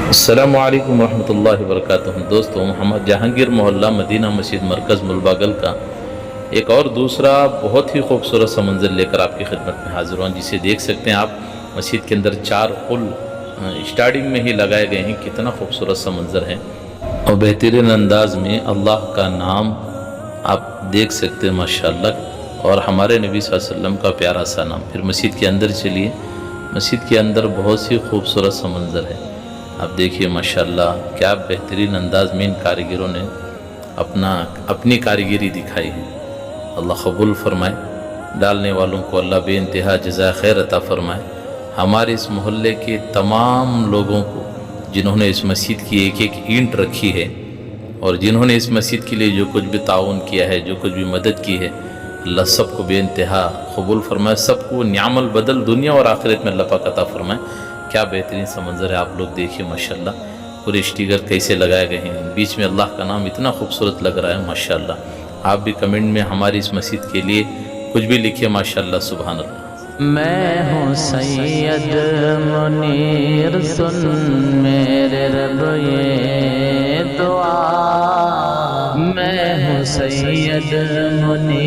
السلام علیکم ورحمۃ اللہ وبرکاتہ۔ دوستوں، محمد جہانگیر محلہ مدینہ مسجد مرکز ملباگل کا ایک اور دوسرا بہت ہی خوبصورت سا منظر لے کر آپ کی خدمت میں حاضر ہوں، جسے دیکھ سکتے ہیں آپ۔ مسجد کے اندر 4 پل اسٹارٹنگ میں ہی لگائے گئے ہیں۔ کتنا خوبصورت سا منظر ہے اور بہترین انداز میں اللہ کا نام آپ دیکھ سکتے ہیں ماشاءاللہ، اور ہمارے نبی صلی اللہ علیہ وسلم کا پیارا سا نام۔ پھر مسجد کے اندر چلیے، مسجد کے اندر بہت سی خوبصورت سا منظر ہے۔ آپ دیکھیے ماشاءاللہ کیا بہترین انداز میں ان کاریگروں نے اپنی کاریگری دکھائی ہے۔ اللہ قبول فرمائے، ڈالنے والوں کو اللہ بے انتہا جزائے خیر عطا فرمائے۔ ہمارے اس محلے کے تمام لوگوں کو جنہوں نے اس مسجد کی ایک ایک اینٹ رکھی ہے اور جنہوں نے اس مسجد کے لیے جو کچھ بھی تعاون کیا ہے، جو کچھ بھی مدد کی ہے، اللہ سب کو بے انتہا قبول فرمائے، سب کو نعم البدل دنیا اور آخرت میں اللہ پاک عطا فرمائے۔ کیا بہترین سا منظر ہے، آپ لوگ دیکھیے ماشاءاللہ۔ پورے اسٹیکر کیسے لگائے گئے ہیں، بیچ میں اللہ کا نام اتنا خوبصورت لگ رہا ہے ماشاءاللہ۔ آپ بھی کمنٹ میں ہماری اس مسجد کے لیے کچھ بھی لکھیے ماشاءاللہ، سبحان اللہ۔ میں ہوں سید منیر، سن میرے رب یہ دعا، میں ہوں سید منیر۔